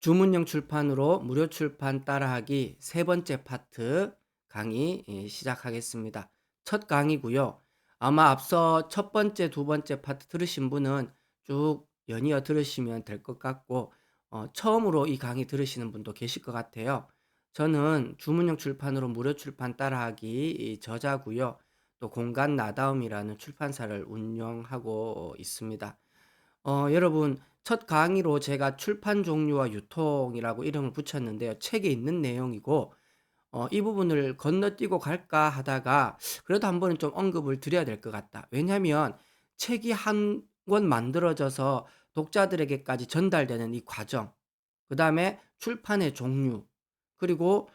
주문형 출판으로 무료 출판 따라하기 세 번째 파트 강의 시작하겠습니다. 첫 강의고요. 아마 앞서 첫 번째, 두 번째 파트 들으신 분은 쭉 연이어 들으시면 될 것 같고 처음으로 이 강의 들으시는 분도 계실 것 같아요. 저는 주문형 출판으로 무료 출판 따라하기 이 저자고요. 또 공간 나다움이라는 출판사를 운영하고 있습니다. 여러분 첫 강의로 제가 출판 종류와 유통이라고 이름을 붙였는데요. 책에 있는 내용이고 이 부분을 건너뛰고 갈까 하다가 그래도 한번은 좀 언급을 드려야 될 것 같다. 왜냐하면 책이 한 권 만들어져서 독자들에게까지 전달되는 이 과정, 그다음에 출판의 종류, 그리고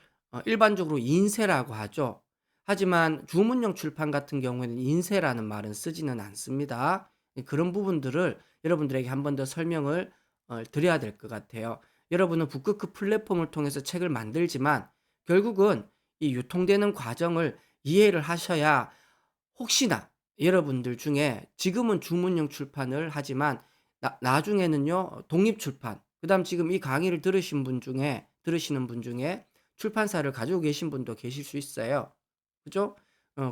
일반적으로 인쇄라고 하죠. 하지만 주문용 출판 같은 경우에는 인쇄라는 말은 쓰지는 않습니다. 그런 부분들을 여러분들에게 한 번 더 설명을 드려야 될 것 같아요. 여러분은 북크크 플랫폼을 통해서 책을 만들지만 결국은 이 유통되는 과정을 이해를 하셔야 혹시나 여러분들 중에 지금은 주문용 출판을 하지만 나중에는요 독립 출판, 그다음 지금 이 강의를 들으시는 분 중에 출판사를 가지고 계신 분도 계실 수 있어요. 그죠?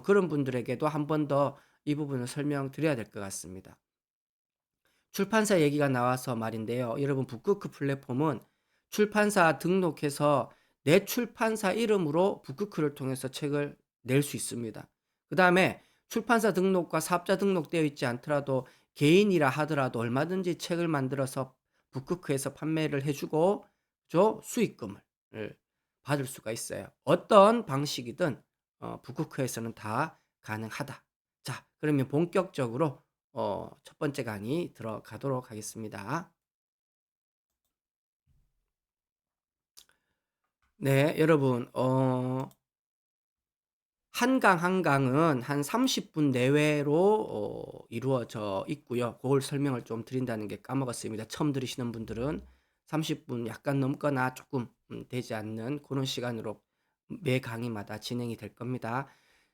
그런 분들에게도 한 번 더 이 부분을 설명드려야 될 것 같습니다. 출판사 얘기가 나와서 말인데요. 여러분 북크크 플랫폼은 출판사 등록해서 내 출판사 이름으로 북크크를 통해서 책을 낼 수 있습니다. 그다음에 출판사 등록과 사업자 등록되어 있지 않더라도 개인이라 하더라도 얼마든지 책을 만들어서 북크크에서 판매를 해주고 수익금을 받을 수가 있어요. 어떤 방식이든 북크크에서는 다 가능하다. 자, 그러면 본격적으로 첫 번째 강의 들어가도록 하겠습니다. 네, 여러분, 한 강 한 강은 한 30분 내외로 이루어져 있고요. 그걸 설명을 좀 드린다는 게 까먹었습니다. 처음 들으시는 분들은 30분 약간 넘거나 조금 되지 않는 그런 시간으로 매 강의마다 진행이 될 겁니다.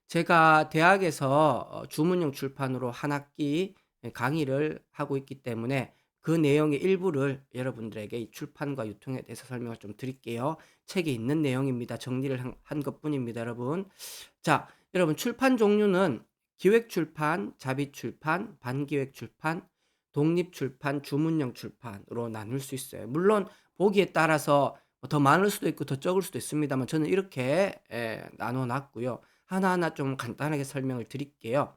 제가 대학에서 주문용 출판으로 한 학기 강의를 하고 있기 때문에 그 내용의 일부를 여러분들에게 이 출판과 유통에 대해서 설명을 좀 드릴게요. 책에 있는 내용입니다. 정리를 한 것뿐입니다, 여러분. 자, 여러분 출판 종류는 기획 출판, 자비 출판, 반기획 출판, 독립 출판, 주문형 출판으로 나눌 수 있어요. 물론 보기에 따라서 더 많을 수도 있고 더 적을 수도 있습니다만 저는 이렇게 나눠 놨고요. 하나하나 좀 간단하게 설명을 드릴게요.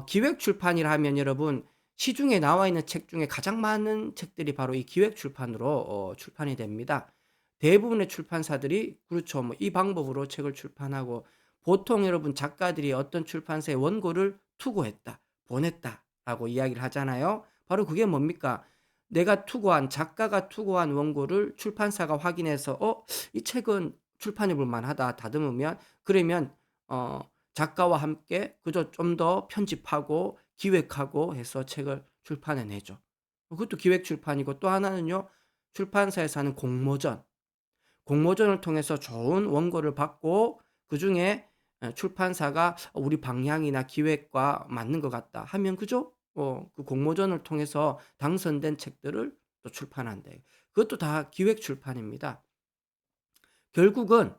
기획 출판이라 하면 여러분 시중에 나와 있는 책 중에 가장 많은 책들이 바로 이 기획 출판으로 출판이 됩니다. 대부분의 출판사들이 그렇죠. 뭐 이 방법으로 책을 출판하고 보통 여러분 작가들이 어떤 출판사에 원고를 투고했다, 보냈다라고 이야기를 하잖아요. 바로 그게 뭡니까? 내가 투고한 작가가 투고한 원고를 출판사가 확인해서 이 책은 출판해 볼 만하다 다듬으면 그러면 어 작가와 함께 그저 좀 더 편집하고 기획하고 해서 책을 출판해 내죠. 그것도 기획 출판이고 또 하나는요. 출판사에서 하는 공모전. 공모전을 통해서 좋은 원고를 받고 그중에 출판사가 우리 방향이나 기획과 맞는 것 같다 하면 그죠? 그 공모전을 통해서 당선된 책들을 또 출판한대. 그것도 다 기획 출판입니다. 결국은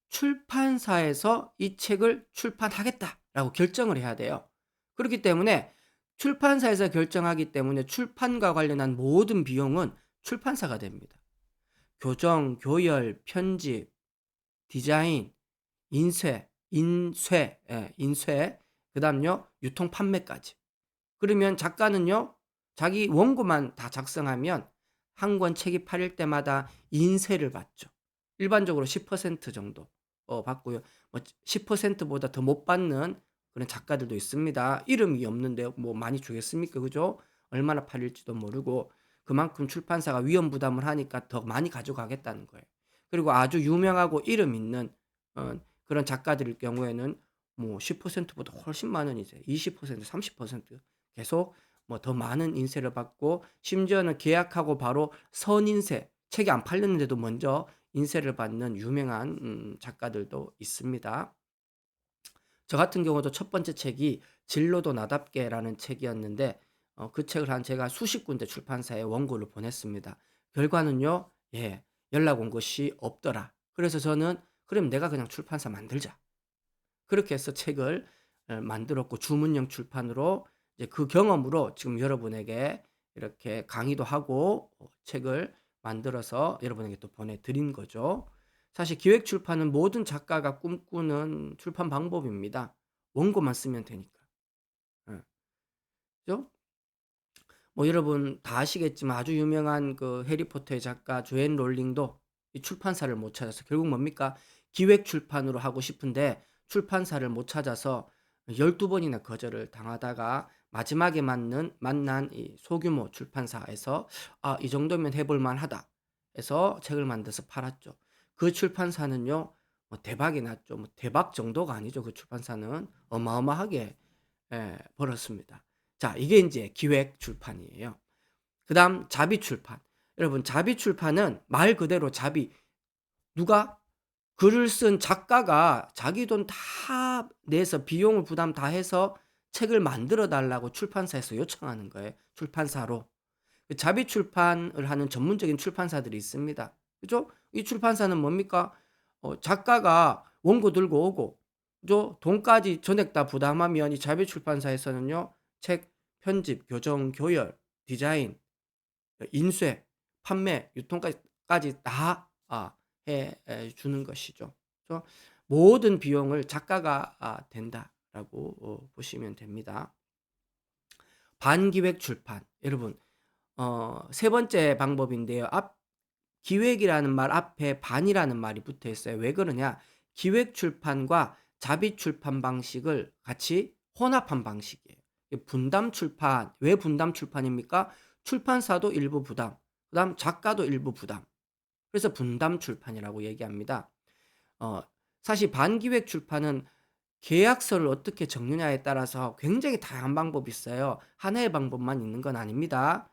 출판사에서 이 책을 출판하겠다라고 결정을 해야 돼요. 그렇기 때문에 출판사에서 결정하기 때문에 출판과 관련한 모든 비용은 출판사가 됩니다. 교정, 교열, 편집, 디자인, 인쇄, 그다음요 유통 판매까지. 그러면 작가는요 자기 원고만 다 작성하면 한 권 책이 팔릴 때마다 인쇄를 받죠. 일반적으로 10% 정도 받고요. 뭐 10%보다 더 못 받는 그런 작가들도 있습니다. 이름이 없는데 뭐 많이 주겠습니까? 그죠? 얼마나 팔릴지도 모르고 그만큼 출판사가 위험 부담을 하니까 더 많이 가져가겠다는 거예요. 그리고 아주 유명하고 이름 있는 그런 작가들일 경우에는 뭐 10%보다 훨씬 많은 이제 20%, 30% 계속 뭐 더 많은 인세를 받고 심지어는 계약하고 바로 선인세, 책이 안 팔렸는데도 먼저 인세를 받는 유명한 작가들도 있습니다. 저 같은 경우도 첫 번째 책이 진로도 나답게라는 책이었는데 그 책을 한 제가 수십 군데 출판사에 원고를 보냈습니다. 결과는요. 예. 연락 온 것이 없더라. 그래서 저는 '그럼 내가 그냥 출판사 만들자.' 그렇게 해서 책을 만들었고 주문형 출판으로 이제 그 경험으로 지금 여러분에게 이렇게 강의도 하고 책을 만들어서 여러분에게 또 보내 드린 거죠. 사실 기획 출판은 모든 작가가 꿈꾸는 출판 방법입니다. 원고만 쓰면 되니까. 예. 그죠? 뭐 여러분 다 아시겠지만 아주 유명한 그 해리포터의 작가 조앤 롤링도 이 출판사를 못 찾아서 결국 뭡니까? 기획 출판으로 하고 싶은데 출판사를 못 찾아서 12번이나 거절을 당하다가 마지막에 만난 이 소규모 출판사에서 '아 이 정도면 해볼 만하다.' 해서 책을 만들어서 팔았죠. 그 출판사는요 뭐 대박이 났죠. 뭐 대박 정도가 아니죠. 그 출판사는 어마어마하게 벌었습니다. 자 이게 인제 기획 출판이에요. 그다음 자비 출판. 여러분 자비 출판은 말 그대로 자비 누가 글을 쓴 작가가 자기 돈 다 내서 비용을 부담 다 해서 책을 만들어 달라고 출판사에서 요청하는 거예요, 출판사로. 그 자비 출판을 하는 전문적인 출판사들이 있습니다. 그죠? 이 출판사는 뭡니까? 작가가 원고 들고 오고 그죠? 돈까지 전액 다 부담하면 이 자비 출판사에서는요. 책 편집, 교정, 교열, 디자인, 인쇄, 판매, 유통까지 다 해 주는 것이죠. 그래서 모든 비용을 작가가 된다라고 보시면 됩니다. 반기획 출판. 여러분 세 번째 방법인데요. 기획이라는 말 앞에 반이라는 말이 붙어 있어요. 왜 그러냐? 기획 출판과 자비 출판 방식을 같이 혼합한 방식이에요. 분담 출판. 왜 분담 출판입니까? 출판사도 일부 부담, 그다음 작가도 일부 부담. 그래서 분담 출판이라고 얘기합니다. 어 사실 반기획 출판은 계약서를 어떻게 적느냐에 따라서 굉장히 다양한 방법이 있어요. 하나의 방법만 있는 건 아닙니다.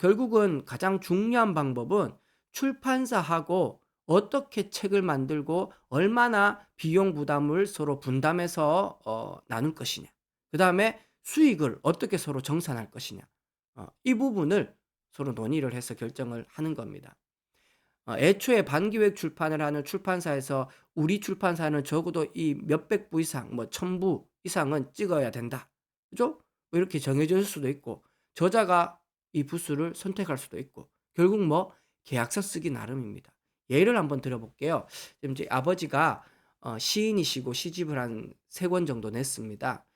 결국은 가장 중요한 방법은 출판사하고 어떻게 책을 만들고 얼마나 비용 부담을 서로 분담해서 나눌 것이냐. 그다음에 수익을 어떻게 서로 정산할 것이냐. 이 부분을 서로 논의를 해서 결정을 하는 겁니다. 애초에 반기획 출판을 하는 출판사에서 "우리 출판사는 적어도 이 몇백 부 이상 뭐 1000부 이상은 찍어야 된다." 그죠? 뭐 이렇게 정해질 수도 있고 저자가 이 부수를 선택할 수도 있고 결국 뭐 계약서 쓰기 나름입니다. 예를 한번 들어 볼게요. 지금 제 아버지가 시인이시고 시집을 한 3권 정도 냈습니다.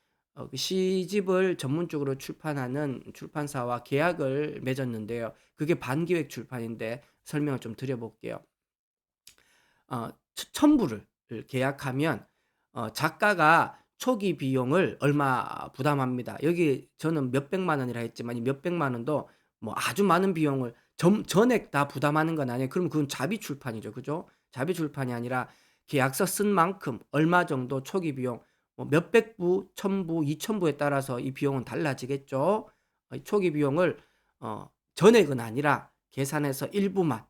그 시집을 전문적으로 출판하는 출판사와 계약을 맺었는데요. 그게 반기획 출판인데 설명을 좀 드려 볼게요. 부를 계약하면 작가가 초기 비용을 얼마 부담합니다. 여기 저는 몇백만 원이라 했지만 이 몇백만 원도 뭐 아주 많은 비용을 전액 다 부담하는 건 아니에요. 그럼 그건 자비 출판이죠. 그죠? 자비 출판이 아니라 계약서 쓴 만큼 얼마 정도 초기 비용 뭐 몇백 부, 1000부, 2000부에 따라서 이 비용은 달라지겠죠. 초기 비용을 전액은 아니라 계산해서 일부만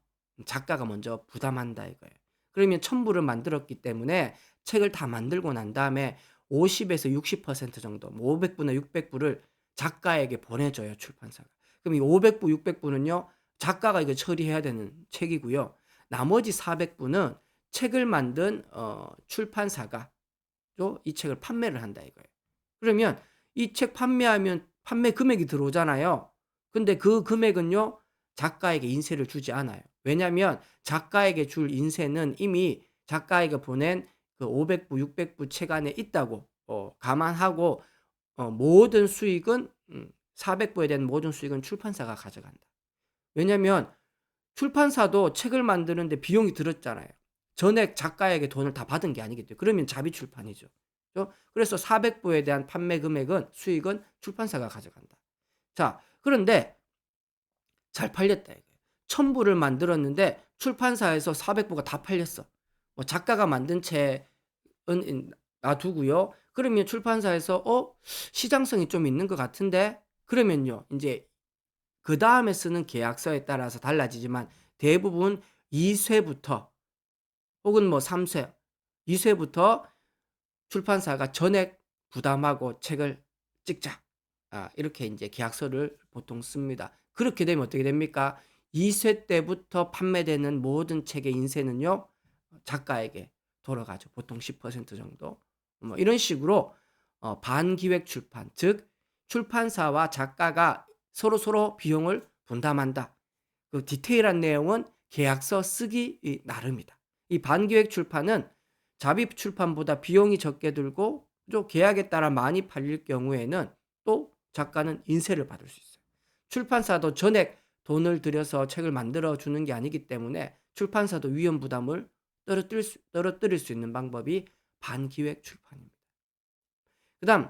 작가가 먼저 부담한다 이거예요. 그러면 1000부를 만들었기 때문에 책을 다 만들고 난 다음에 50에서 60% 정도 뭐 500부나 600부를 작가에게 보내줘요, 출판사가. 그럼 이 500부, 600부는요. 작가가 이거 처리해야 되는 책이고요. 나머지 400부는 책을 만든 출판사가 또 이 책을 판매를 한다 이거예요. 그러면 이 책 판매하면 판매 금액이 들어오잖아요. 근데 그 금액은요. 작가에게 인세를 주지 않아요. 왜냐하면 작가에게 줄 인세는 이미 작가에게 보낸 그 500부, 600부 책 안에 있다고 감안하고 모든 수익은 400부에 대한 모든 수익은 출판사가 가져간다. 왜냐하면 출판사도 책을 만드는데 비용이 들었잖아요. 전액 작가에게 돈을 다 받은 게 아니기 때문에. 그러면 자비 출판이죠. 그죠? 그래서 400부에 대한 판매 금액은 수익은 출판사가 가져간다. 자, 그런데 잘 팔렸다 이거예요. 1000부를 만들었는데 출판사에서 400부가 다 팔렸어. 뭐 작가가 만든 책은 놔두고요. 그러면 출판사에서 시장성이 좀 있는 것 같은데 그러면요. 인제 그다음에 쓰는 계약서에 따라서 달라지지만 대부분 2 쇄부터 혹은 뭐 3 쇄, 2 쇄부터 출판사가 전액 부담하고 책을 찍자. 이렇게 인제 계약서를 보통 씁니다. 그렇게 되면 어떻게 됩니까? 2세 때부터 판매되는 모든 책의 인세는요, 작가에게 돌아가죠. 보통 10% 정도. 뭐 이런 식으로 반기획 출판, 즉 출판사와 작가가 서로서로 비용을 분담한다. 그 디테일한 내용은 계약서 쓰기 나름이다. 이 반기획 출판은 자비 출판보다 비용이 적게 들고 또 계약에 따라 많이 팔릴 경우에는 또 작가는 인세를 받을 수 있어요. 출판사도 전액 돈을 들여서 책을 만들어 주는 게 아니기 때문에 출판사도 위험 부담을 떨어뜨릴 수 있는 방법이 반기획 출판입니다. 그다음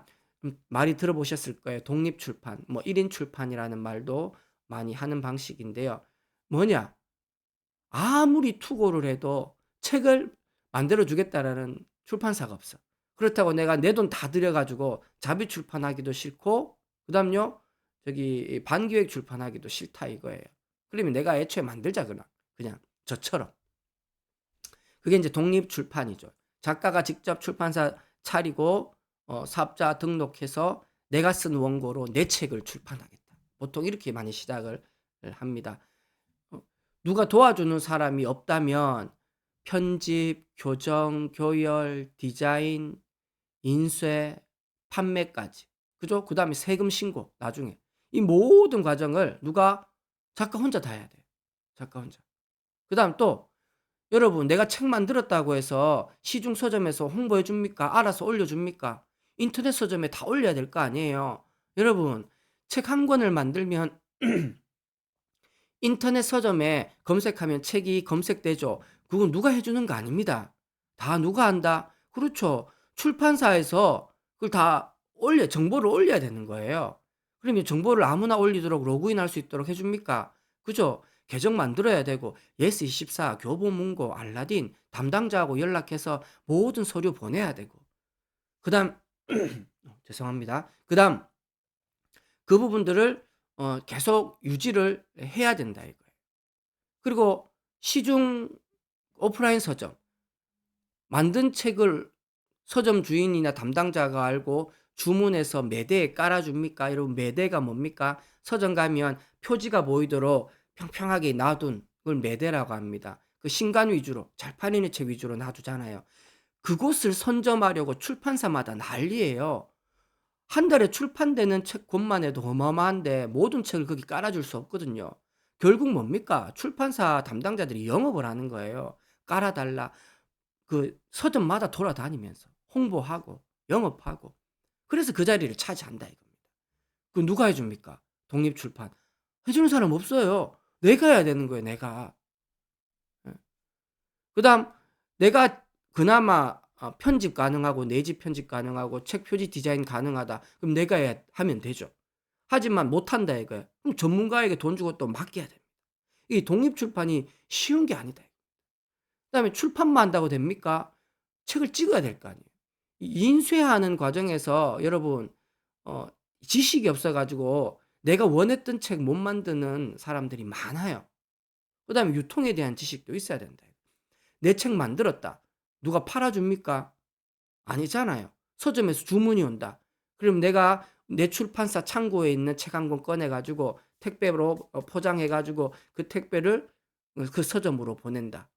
많이 들어보셨을 거예요. 독립 출판, 뭐 1인 출판이라는 말도 많이 하는 방식인데요. 뭐냐? 아무리 투고를 해도 책을 만들어 주겠다라는 출판사가 없어. 그렇다고 내가 내 돈 다 들여 가지고 자비 출판하기도 싫고 그다음요. 저기 반기획 출판하기도 싫다 이거예요. 그러면 내가 애초에 만들자 그냥 저처럼. 그게 이제 독립 출판이죠. 작가가 직접 출판사 차리고 사업자 등록해서 내가 쓴 원고로 내 책을 출판하겠다. 보통 이렇게 많이 시작을 합니다. 누가 도와주는 사람이 없다면 편집, 교정, 교열, 디자인, 인쇄, 판매까지. 그죠? 그다음에 세금 신고 나중에. 이 모든 과정을 누가 작가 혼자 다 해야 돼요. 작가 혼자. 그다음 또 여러분 내가 책 만들었다고 해서 시중 서점에서 홍보해 줍니까? 알아서 올려 줍니까? 인터넷 서점에 다 올려야 될 거 아니에요. 여러분 책 한 권을 만들면 인터넷 서점에 검색하면 책이 검색되죠. 그건 누가 해 주는 거 아닙니다. 다 누가 한다? 그렇죠. 출판사에서 그걸 다 정보를 올려야 되는 거예요. 그러면 정보를 아무나 올리도록 로그인할 수 있도록 해 줍니까? 그죠? 계정 만들어야 되고 예스24, 교보문고, 알라딘 담당자하고 연락해서 모든 서류 보내야 되고 그다음 죄송합니다. 그다음 그 부분들을 계속 유지를 해야 된다 이거예요. 그리고 시중 오프라인 서점 만든 책을 서점 주인이나 담당자가 알고 주문해서 매대에 깔아줍니까? 이러면 매대가 뭡니까? 서점 가면 표지가 보이도록 평평하게 놔둔 걸 매대라고 합니다. 그 신간 위주로 잘 팔리는 책 위주로 놔두잖아요. 그곳을 선점하려고 출판사마다 난리예요. 한 달에 출판되는 책 곳만 해도 어마어마한데 모든 책을 거기 깔아줄 수 없거든요. 결국 뭡니까? 출판사 담당자들이 영업을 하는 거예요. 깔아달라. 그 서점마다 돌아다니면서 홍보하고 영업하고 그래서 그 자리를 차지한다 이겁니다. 그 누가 해줍니까? 독립출판. 해주는 사람 없어요. 내가 해야 되는 거예요, 내가. 예. 그다음 내가 그나마 편집 가능하고 내지 편집 가능하고 책 표지 디자인 가능하다. 그럼 내가 하면 되죠. 하지만 못한다 이거예요. 그럼 전문가에게 돈 주고 또 맡겨야 됩니다. 이 독립출판이 쉬운 게 아니다. 그다음에 출판만 한다고 됩니까? 책을 찍어야 될 거 아니에요. 이 인쇄하는 과정에서 여러분 어 지식이 없어 가지고 내가 원했던 책 못 만드는 사람들이 많아요. 그다음에 유통에 대한 지식도 있어야 된다. 내 책 만들었다. 누가 팔아 줍니까? 아니잖아요. 서점에서 주문이 온다. 그럼 내가 내 출판사 창고에 있는 책 한 권 꺼내 가지고 택배로 포장해 가지고 그 택배를 그 서점으로 보낸다.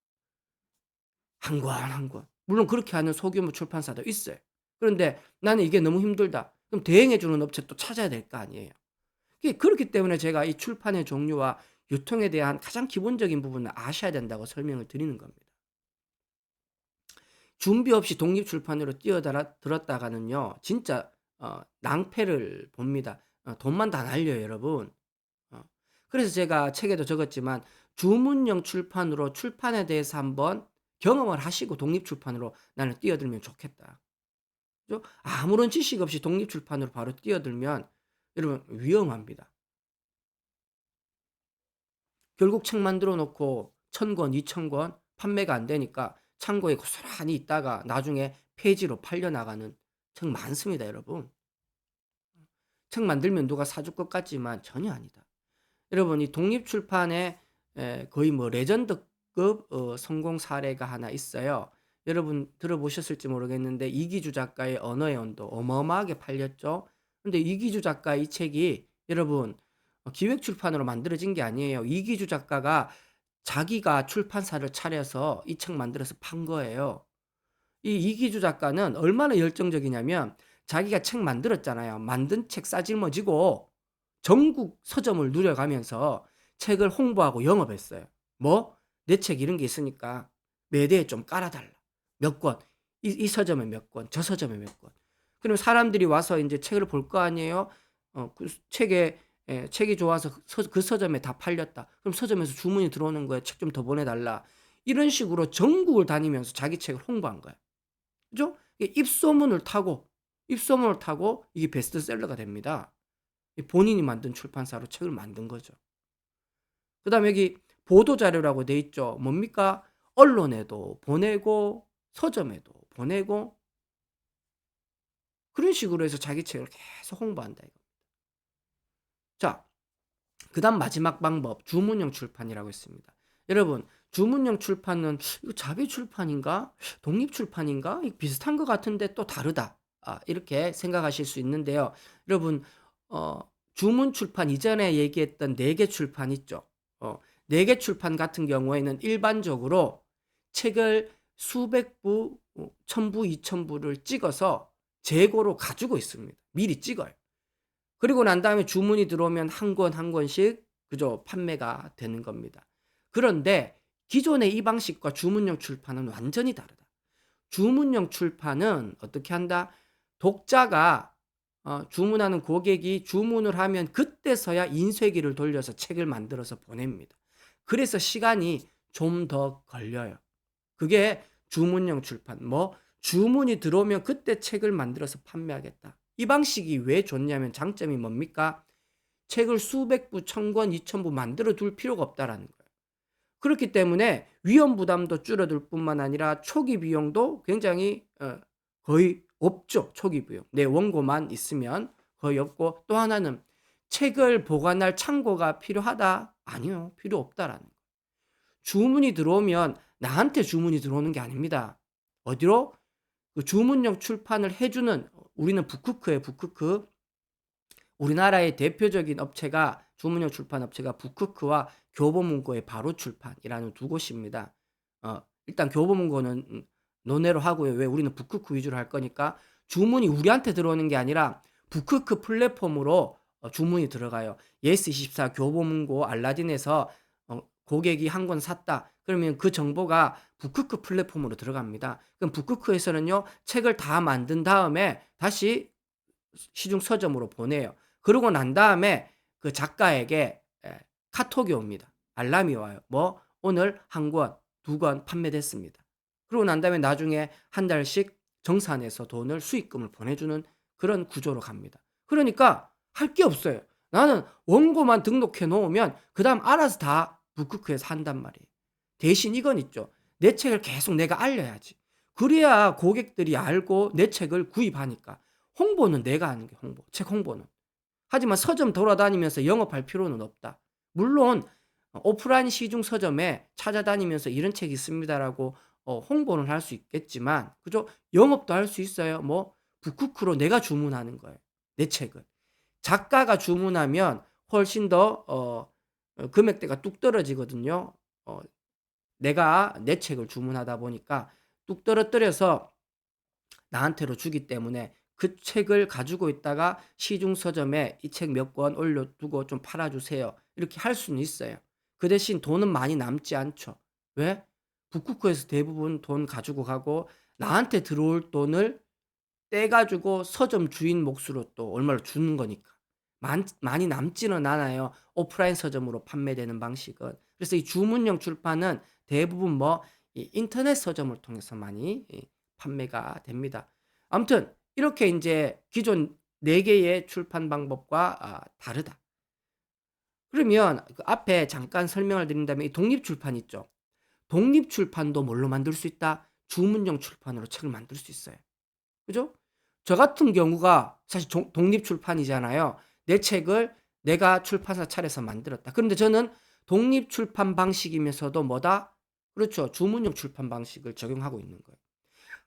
한 권, 한 권. 물론 그렇게 하는 소규모 출판사도 있어요. 그런데 나는 이게 너무 힘들다. 그럼 대행해 주는 업체 또 찾아야 될 거 아니에요. 그렇기 때문에 제가 이 출판의 종류와 유통에 대한 가장 기본적인 부분을 아셔야 된다고 설명을 드리는 겁니다. 준비 없이 독립 출판으로 뛰어들었다가는요. 진짜 낭패를 봅니다. 돈만 다 날려요, 여러분. 어. 그래서 제가 책에도 적었지만 주문형 출판으로 출판에 대해서 한번 경험을 하시고 독립 출판으로 나는 뛰어들면 좋겠다. 그죠? 아무런 지식 없이 독립 출판으로 바로 뛰어들면 여러분 위험합니다. 결국 책 만들어 놓고 1,000권, 2,000권 판매가 안 되니까 창고에 고스란히 있다가 나중에 폐지로 팔려 나가는 책 많습니다, 여러분. 책 만들면 누가 사줄 것 같지만 전혀 아니다. 여러분 이 독립 출판에 거의 뭐 레전드급 성공 사례가 하나 있어요. 여러분 들어보셨을지 모르겠는데 이기주 작가의 언어의 온도 어마어마하게 팔렸죠. 근데 이기주 작가 이 책이 여러분 기획 출판으로 만들어진 게 아니에요. 이기주 작가가 자기가 출판사를 차려서 이 책 만들어서 판 거예요. 이 이기주 작가는 얼마나 열정적이냐면 자기가 책 만들었잖아요. 만든 책 싸질머지고 전국 서점을 누려가면서 책을 홍보하고 영업했어요. 뭐? 내 책 이런 게 있으니까 매대에 좀 깔아달라. 몇 권. 이 서점에 몇 권, 저 서점에 몇 권. 그럼 사람들이 와서 이제 책을 볼 거 아니에요? 그 책이 좋아서 그 서점에 다 팔렸다. 그럼 서점에서 주문이 들어오는 거예요. 책 좀 더 보내달라. 이런 식으로 전국을 다니면서 자기 책을 홍보한 거예요. 그죠? 입소문을 타고 이게 베스트셀러가 됩니다. 본인이 만든 출판사로 책을 만든 거죠. 그 다음에 여기 보도자료라고 돼 있죠. 뭡니까? 언론에도 보내고 서점에도 보내고 그런 식으로 해서 자기 책을 계속 홍보한다 이거. 자, 그 다음 마지막 방법 주문형 출판이라고 했습니다. 여러분 주문형 출판은 이거 자비 출판인가? 독립 출판인가? 비슷한 것 같은데 또 다르다. 이렇게 생각하실 수 있는데요. 여러분 어, 주문 출판 이전에 얘기했던 4개 출판 있죠. 4개 출판 같은 경우에는 일반적으로 책을 수백 부, 1000부, 2000부를 찍어서 재고로 가지고 있습니다. 미리 찍어요. 그리고 난 다음에 주문이 들어오면 한 권 한 권씩 그죠 판매가 되는 겁니다. 그런데 기존의 이 방식과 주문형 출판은 완전히 다르다. 주문형 출판은 어떻게 한다? 독자가 주문하는 고객이 주문을 하면 그때서야 인쇄기를 돌려서 책을 만들어서 보냅니다. 그래서 시간이 좀 더 걸려요. 그게 주문형 출판. 주문이 들어오면 그때 책을 만들어서 판매하겠다. 이 방식이 왜 좋냐면 장점이 뭡니까? 책을 수백 부, 1000권, 2000부 만들어 둘 필요가 없다라는 거예요. 그렇기 때문에 위험 부담도 줄어들 뿐만 아니라 초기 비용도 굉장히 거의 없죠. 초기 비용. 내 원고만 있으면 거의 없고 또 하나는 책을 보관할 창고가 필요하다? 아니요. 필요 없다라는 거예요. 주문이 들어오면 나한테 주문이 들어오는 게 아닙니다. 어디로? 그 주문형 출판을 해주는 우리는 북크크예요. 북크크. 우리나라의 대표적인 업체가 주문형 출판 업체가 북크크와 교보문고의 바로 출판이라는 두 곳입니다. 일단 교보문고는 논외로 하고요. 왜 우리는 북크크 위주로 할 거니까 주문이 우리한테 들어오는 게 아니라 북크크 플랫폼으로 주문이 들어가요. 예스24 교보문고 알라딘에서 고객이 한 권 샀다. 그러면 그 정보가 북크크 플랫폼으로 들어갑니다. 그럼 북크크에서는요 책을 다 만든 다음에 다시 시중 서점으로 보내요. 그러고 난 다음에 그 작가에게 카톡이 옵니다. 알람이 와요. 오늘 한 권, 두 권 판매됐습니다. 그러고 난 다음에 나중에 한 달씩 정산해서 돈을 수익금을 보내주는 그런 구조로 갑니다. 그러니까 할 게 없어요. 나는 원고만 등록해 놓으면 그 다음 알아서 다 북크크에서 한단 말이에요. 대신 이건 있죠. 내 책을 계속 내가 알려야지. 그래야 고객들이 알고 내 책을 구입하니까. 홍보는 내가 하는 게 홍보. 책 홍보는. 하지만 서점 돌아다니면서 영업할 필요는 없다. 물론 오프라인 시중 서점에 찾아다니면서 이런 책이 있습니다라고 홍보는 할 수 있겠지만 그죠? 영업도 할 수 있어요. 북크크로 내가 주문하는 거예요. 내 책을. 작가가 주문하면 훨씬 더 금액대가 뚝 떨어지거든요. 내가 내 책을 주문하다 보니까 뚝 떨어뜨려서 나한테로 주기 때문에 그 책을 가지고 있다가 시중 서점에 이 책 몇 권 올려두고 좀 팔아주세요. 이렇게 할 수는 있어요. 그 대신 돈은 많이 남지 않죠. 왜? 북쿠크에서 대부분 돈 가지고 가고 나한테 들어올 돈을 떼가지고 서점 주인 몫으로 또 얼마를 주는 거니까. 많이 남지는 않아요. 오프라인 서점으로 판매되는 방식은. 그래서 이 주문형 출판은 대부분 이 인터넷 서점을 통해서 많이 판매가 됩니다. 아무튼 이렇게 이제 기존 4개의 출판 방법과 다르다. 그러면 그 앞에 잠깐 설명을 드린다면 이 독립 출판 있죠. 독립 출판도 뭘로 만들 수 있다? 주문형 출판으로 책을 만들 수 있어요. 그죠? 저 같은 경우가 사실 독립 출판이잖아요. 내 책을 내가 출판사 차려서 만들었다. 그런데 저는 독립 출판 방식이면서도 그렇죠. 주문형 출판 방식을 적용하고 있는 거예요.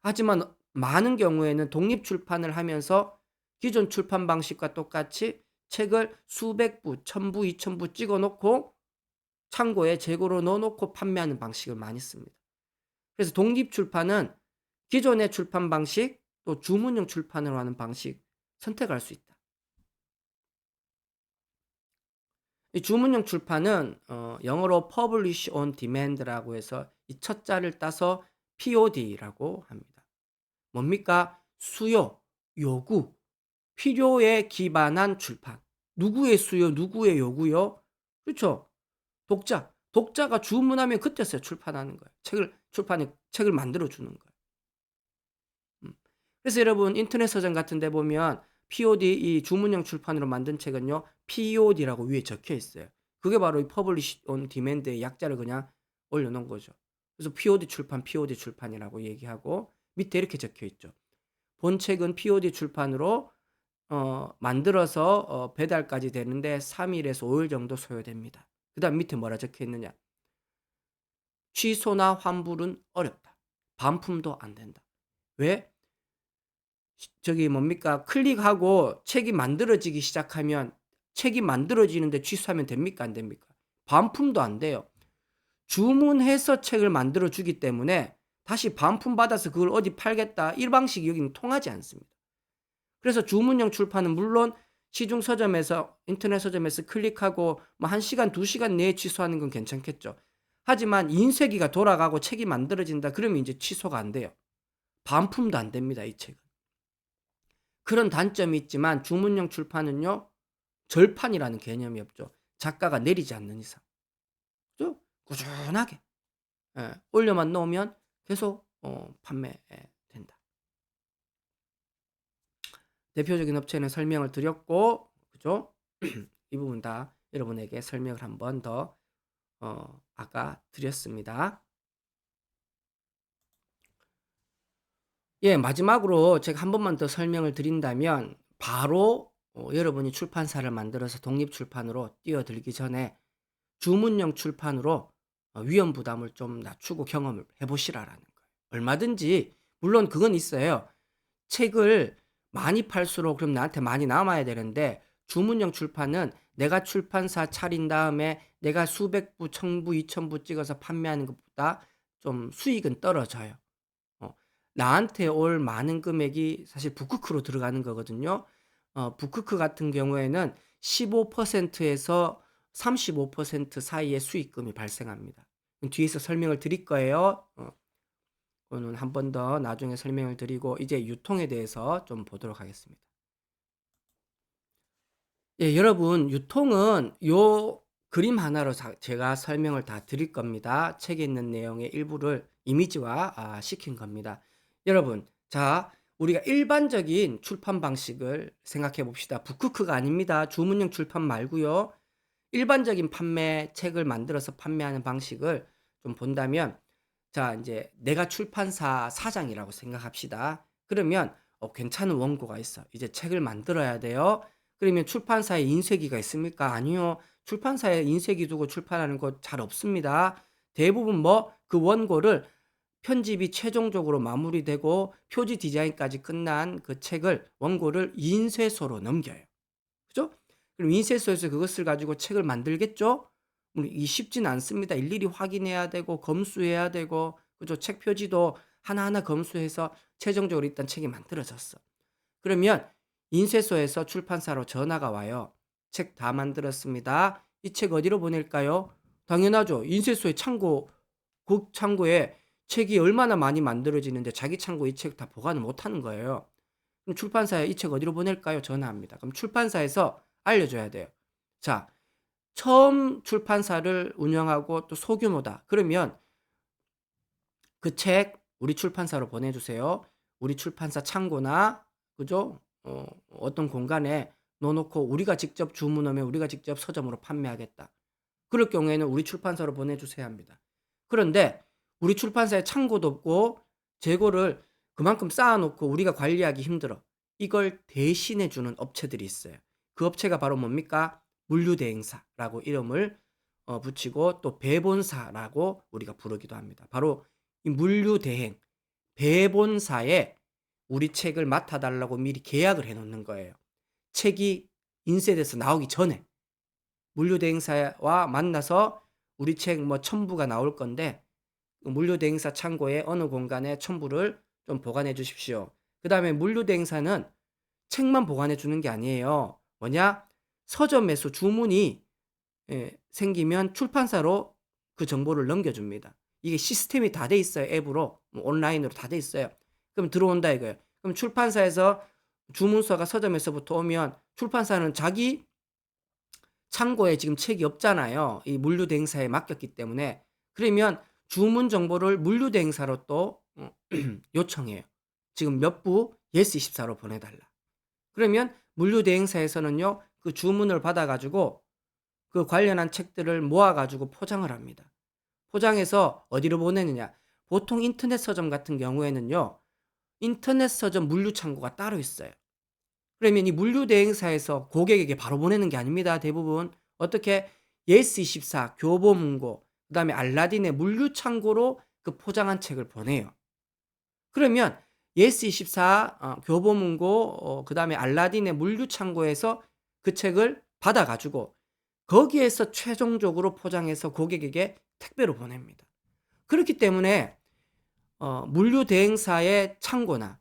하지만 많은 경우에는 독립 출판을 하면서 기존 출판 방식과 똑같이 책을 수백 부, 1000부, 2000부 찍어 놓고 창고에 재고로 넣어 놓고 판매하는 방식을 많이 씁니다. 그래서 독립출판은 기존의 출판 방식 또 주문형 출판으로 하는 방식 선택할 수 있다. 이 주문형 출판은 영어로 Publish on Demand라고 해서 이 첫 자를 따서 POD라고 합니다. 뭡니까? 수요, 요구, 필요에 기반한 출판. 누구의 수요, 누구의 요구요? 그렇죠. 독자. 독자가 주문하면 그때서야 출판하는 거예요. 책을 만들어 주는 거예요. 그래서 여러분 인터넷 서점 같은 데 보면 POD 이 주문형 출판으로 만든 책은요. POD라고 위에 적혀 있어요. 그게 바로 이 Publish on Demand의 약자를 그냥 올려 놓은 거죠. 그래서 POD 출판이라고 얘기하고 밑에 이렇게 적혀 있죠. 본 책은 POD 출판으로 만들어서 배달까지 되는데 3일에서 5일 정도 소요됩니다. 그다음 밑에 뭐라 적혀 있느냐? 취소나 환불은 어렵다. 반품도 안 된다. 왜? 저기 뭡니까? 클릭하고 책이 만들어지기 시작하면 책이 만들어지는데 취소하면 됩니까? 안 됩니까? 반품도 안 돼요. 주문해서 책을 만들어 주기 때문에 다시 반품 받아서 그걸 어디 팔겠다 이 방식이 여기는 통하지 않습니다. 그래서 주문형 출판은 물론 시중 서점에서 인터넷 서점에서 클릭하고 뭐 1시간, 2시간 내에 취소하는 건 괜찮겠죠. 하지만 인쇄기가 돌아가고 책이 만들어진다 그러면 이제 취소가 안 돼요. 반품도 안 됩니다, 이 책은. 그런 단점이 있지만 주문형 출판은요. 절판이라는 개념이 없죠. 작가가 내리지 않는 이상. 그죠? 꾸준하게 올려만 놓으면 계속 판매된다. 대표적인 업체는 설명을 드렸고 그죠? 이 부분 다 여러분에게 설명을 한 번 더 아까 드렸습니다. 예, 마지막으로 제가 한 번만 더 설명을 드린다면 바로 여러분이 출판사를 만들어서 독립출판으로 뛰어들기 전에 주문형 출판으로 위험 부담을 좀 낮추고 경험을 해보시라라는 거예요. 얼마든지 물론 그건 있어요. 책을 많이 팔수록 그럼 나한테 많이 남아야 되는데 주문형 출판은 내가 출판사 차린 다음에 내가 수백 부, 1000부, 2000부 찍어서 판매하는 것보다 좀 수익은 떨어져요. 어, 나한테 올 많은 금액이 사실 북크크로 들어가는 거거든요. 북크크 같은 경우에는 15%에서 35% 사이의 수익금이 발생합니다. 뒤에서 설명을 드릴 거예요. 그거는 한 번 더 나중에 설명을 드리고 이제 유통에 대해서 좀 보도록 하겠습니다. 예, 여러분 유통은 요 그림 하나로 제가 설명을 다 드릴 겁니다. 책에 있는 내용의 일부를 이미지화 시킨 겁니다. 여러분, 자, 우리가 일반적인 출판 방식을 생각해 봅시다. 북크크가 아닙니다. 주문형 출판 말고요. 일반적인 책을 만들어서 판매하는 방식을 좀 본다면 자, 이제 내가 출판사 사장이라고 생각합시다. 그러면 괜찮은 원고가 있어. 이제 책을 만들어야 돼요. 그러면 출판사에 인쇄기가 있습니까? 아니요. 출판사에 인쇄기 두고 출판하는 거 잘 없습니다. 대부분 뭐 그 원고를 편집이 최종적으로 마무리되고 표지 디자인까지 끝난 그 책을 원고를 인쇄소로 넘겨요. 그죠? 그럼 인쇄소에서 그것을 가지고 책을 만들겠죠? 이 쉽진 않습니다. 일일이 확인해야 되고 검수해야 되고 그죠? 책 표지도 하나하나 검수해서 최종적으로 일단 책이 만들어졌어. 그러면 인쇄소에서 출판사로 전화가 와요. 책 다 만들었습니다. 이 책 어디로 보낼까요? 당연하죠. 인쇄소의 그 창고에 책이 얼마나 많이 만들어지는데 자기 창고에 이 책 다 보관을 못하는 거예요. 그럼 출판사에 이 책 어디로 보낼까요? 전화합니다. 그럼 출판사에서 알려줘야 돼요. 자, 처음 출판사를 운영하고 또 소규모다. 그러면 그 책 우리 출판사로 보내주세요. 우리 출판사 창고나 그죠? 어떤 공간에 넣어놓고 우리가 직접 주문하면 우리가 직접 서점으로 판매하겠다. 그럴 경우에는 우리 출판사로 보내주셔야 합니다. 그런데 우리 출판사에 창고도 없고 재고를 그만큼 쌓아놓고 우리가 관리하기 힘들어. 이걸 대신해주는 업체들이 있어요. 그 업체가 바로 뭡니까? 물류대행사라고 이름을 붙이고 또 배본사라고 우리가 부르기도 합니다. 바로 이 물류대행, 배본사에 우리 책을 맡아달라고 미리 계약을 해놓는 거예요. 책이 인쇄돼서 나오기 전에 물류대행사와 만나서 우리 책 뭐 첨부가 나올 건데 그 물류대행사 창고의 어느 공간에 첨부를 좀 보관해 주십시오. 그다음에 물류대행사는 책만 보관해 주는 게 아니에요. 뭐냐? 서점에서 주문이 생기면 출판사로 그 정보를 넘겨줍니다. 이게 시스템이 다 돼 있어요. 앱으로 뭐 온라인으로 다 돼 있어요. 그럼 들어온다 이거예요. 그럼 출판사에서 주문서가 서점에서부터 오면 출판사는 자기 창고에 지금 책이 없잖아요. 이 물류대행사에 맡겼기 때문에. 그러면 주문 정보를 물류대행사로 또 요청해요. 지금 몇 부 예스24로 보내달라. 그러면 물류대행사에서는요. 그 주문을 받아가지고 그 관련한 책들을 모아가지고 포장을 합니다. 포장해서 어디로 보내느냐. 보통 인터넷 서점 같은 경우에는요. 인터넷 서점 물류창고가 따로 있어요. 그러면 이 물류대행사에서 고객에게 바로 보내는 게 아닙니다. 대부분 어떻게 예스24, 교보문고, 그다음에 알라딘의 물류창고로 그 포장한 책을 보내요. 그러면 예스24, 교보문고, 그다음에 알라딘의 물류창고에서 그 책을 받아가지고 거기에서 최종적으로 포장해서 고객에게 택배로 보냅니다. 그렇기 때문에 물류대행사의 창고나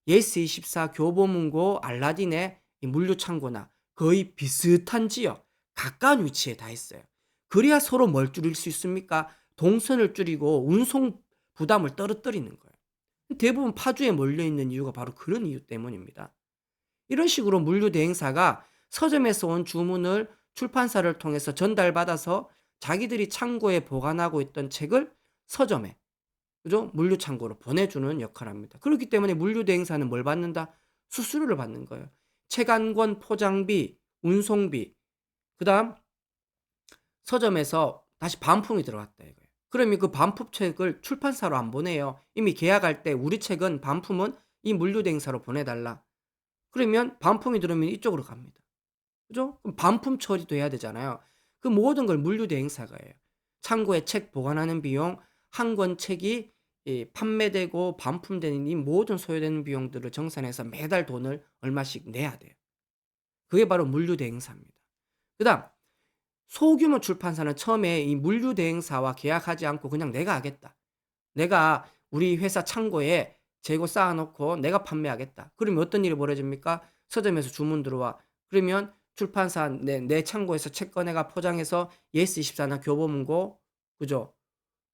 예스24, 교보문고, 알라딘의 이 물류창고나 거의 비슷한 지역, 가까운 위치에 다 있어요. 그래야 서로 뭘 줄일 수 있습니까? 동선을 줄이고 운송 부담을 떨어뜨리는 거예요. 대부분 파주에 몰려있는 이유가 바로 그런 이유 때문입니다. 이런 식으로 물류대행사가 서점에서 온 주문을 출판사를 통해서 전달받아서 자기들이 창고에 보관하고 있던 책을 서점에, 그죠? 물류창고로 보내주는 역할을 합니다. 그렇기 때문에 물류대행사는 뭘 받는다? 수수료를 받는 거예요. 책 한 권 포장비, 운송비, 그 다음 서점에서 다시 반품이 들어갔다 이거예요. 그러면 그 반품책을 출판사로 안 보내요. 이미 계약할 때 우리 책은 반품은 이 물류대행사로 보내달라. 그러면 반품이 들어오면 이쪽으로 갑니다. 그죠? 그럼 반품 처리도 해야 되잖아요. 그 모든 걸 물류대행사가 해요. 창고에 책 보관하는 비용, 한 권 책이 판매되고 반품되는 이 모든 소요되는 비용들을 정산해서 매달 돈을 얼마씩 내야 돼요. 그게 바로 물류대행사입니다. 그 다음 소규모 출판사는 처음에 이 물류대행사와 계약하지 않고 그냥 내가 하겠다. 내가 우리 회사 창고에 재고 쌓아놓고 내가 판매하겠다. 그러면 어떤 일이 벌어집니까? 서점에서 주문 들어와. 그러면 출판사 내 창고에서 책 꺼내가 포장해서 예스24나 교보문고, 그죠?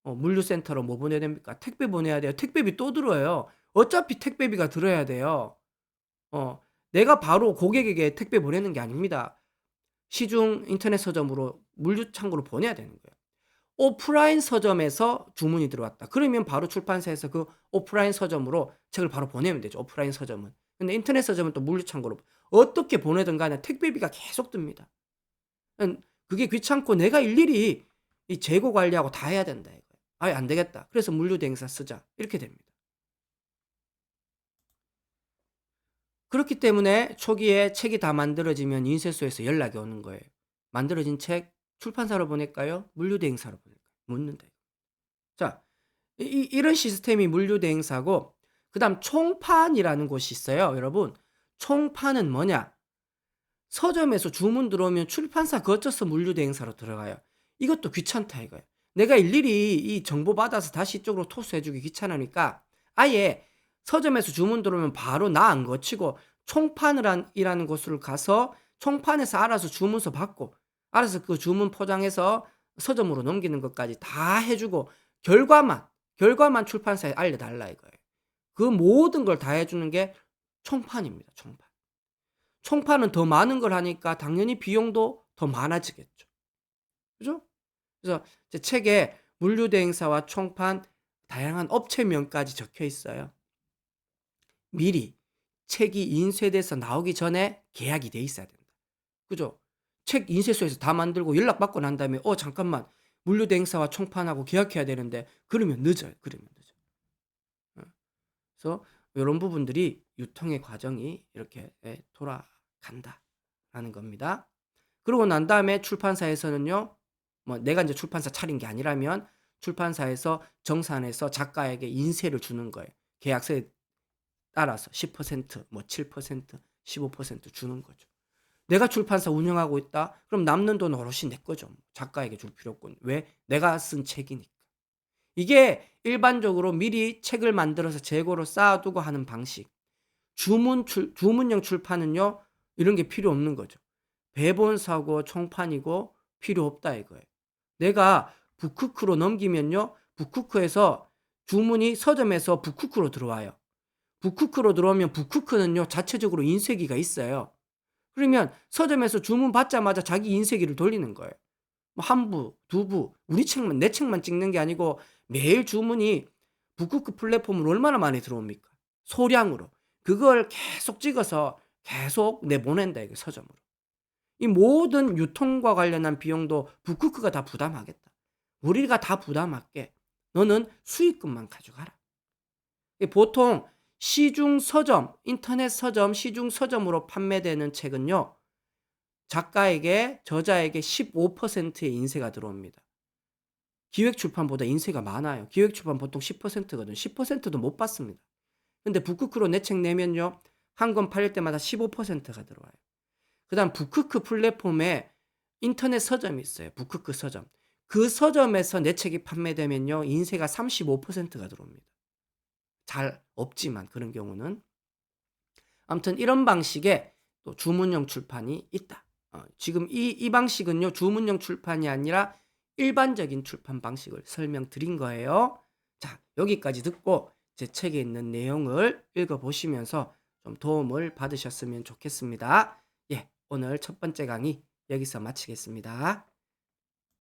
물류센터로 뭐 보내야 됩니까? 택배 보내야 돼요. 택배비 또 들어요. 어차피 택배비가 들어야 돼요. 어, 내가 바로 고객에게 택배 보내는 게 아닙니다. 시중 인터넷 서점으로 물류창고로 보내야 되는 거예요. 오프라인 서점에서 주문이 들어왔다. 그러면 바로 출판사에서 그 오프라인 서점으로 책을 바로 보내면 되죠. 오프라인 서점은. 근데 인터넷 서점은 또 물류창고로 어떻게 보내든 간에 택배비가 계속 듭니다. 그게 귀찮고 내가 일일이 이 재고 관리하고 다 해야 된다 이거예요. 아예 안 되겠다. 그래서 물류대행사 쓰자. 이렇게 됩니다. 그렇기 때문에 초기에 책이 다 만들어지면 인쇄소에서 연락이 오는 거예요. 만들어진 책 출판사로 보낼까요? 물류대행사로 보낼까요? 묻는다. 자, 이런 시스템이 물류대행사고, 그 다음 총판이라는 곳이 있어요. 여러분, 총판은 뭐냐? 서점에서 주문 들어오면 출판사 거쳐서 물류대행사로 들어가요. 이것도 귀찮다 이거예요. 내가 일일이 이 정보 받아서 다시 이쪽으로 토스해주기 귀찮으니까 아예 서점에서 주문 들어오면 바로 나 안 거치고 총판이라는 곳을 가서 총판에서 알아서 주문서 받고 알아서 그 주문 포장해서 서점으로 넘기는 것까지 다 해주고 결과만 출판사에 알려달라 이거예요. 그 모든 걸 다 해주는 게 총판입니다. 총판. 총판은 더 많은 걸 하니까 당연히 비용도 더 많아지겠죠. 그죠? 그래서 제 책에 물류대행사와 총판 다양한 업체명까지 적혀 있어요. 미리 책이 인쇄돼서 나오기 전에 계약이 돼 있어야 된다. 그죠? 책 인쇄소에서 다 만들고 연락받고 난 다음에 잠깐만 물류대행사와 총판하고 계약해야 되는데 그러면 늦어요. 어. 그래서 이런 부분들이 유통의 과정이 이렇게 돌아간다라는 겁니다. 그러고 난 다음에 출판사에서는요. 뭐 내가 이제 출판사 차린 게 아니라면 출판사에서 정산해서 작가에게 인세를 주는 거예요. 계약서에 따라서 10%, 뭐 7%, 15% 주는 거죠. 내가 출판사 운영하고 있다? 그럼 남는 돈 오롯이 내 거죠. 작가에게 줄 필요 없고. 왜? 내가 쓴 책이니까. 이게 일반적으로 미리 책을 만들어서 재고로 쌓아두고 하는 방식. 주문형 출판은요, 이런 게 필요 없는 거죠. 배본 사고 총판이고 필요 없다 이거예요. 내가 북쿠크로 넘기면요, 북쿠크에서 주문이 서점에서 북쿠크로 들어와요. 북쿠크로 들어오면 북쿠크는요, 자체적으로 인쇄기가 있어요. 그러면 서점에서 주문 받자마자 자기 인쇄기를 돌리는 거예요. 뭐 한 부, 두 부, 우리 책만, 내 책만 찍는 게 아니고 매일 주문이 북쿠크 플랫폼으로 얼마나 많이 들어옵니까? 소량으로. 그걸 계속 찍어서 계속 내보낸다, 이거 서점으로. 이 모든 유통과 관련한 비용도 북쿠크가 다 부담하겠다. 우리가 다 부담할게. 너는 수익금만 가져가라. 보통 시중 서점, 인터넷 서점, 시중 서점으로 판매되는 책은요, 작가에게, 저자에게 15%의 인세가 들어옵니다. 기획출판보다 인세가 많아요. 기획출판 보통 10%거든. 10%도 못 받습니다. 근데 북크크로 내 책 내면요, 한 권 팔릴 때마다 15%가 들어와요. 그 다음 북크크 플랫폼에 인터넷 서점이 있어요. 북크크 서점. 그 서점에서 내 책이 판매되면요, 인세가 35%가 들어옵니다. 잘 없지만 그런 경우는. 아무튼 이런 방식의 또 주문형 출판이 있다. 지금 이 방식은요, 주문형 출판이 아니라 일반적인 출판 방식을 설명드린 거예요. 자, 여기까지 듣고 제 책에 있는 내용을 읽어보시면서 좀 도움을 받으셨으면 좋겠습니다. 예, 오늘 첫 번째 강의 여기서 마치겠습니다.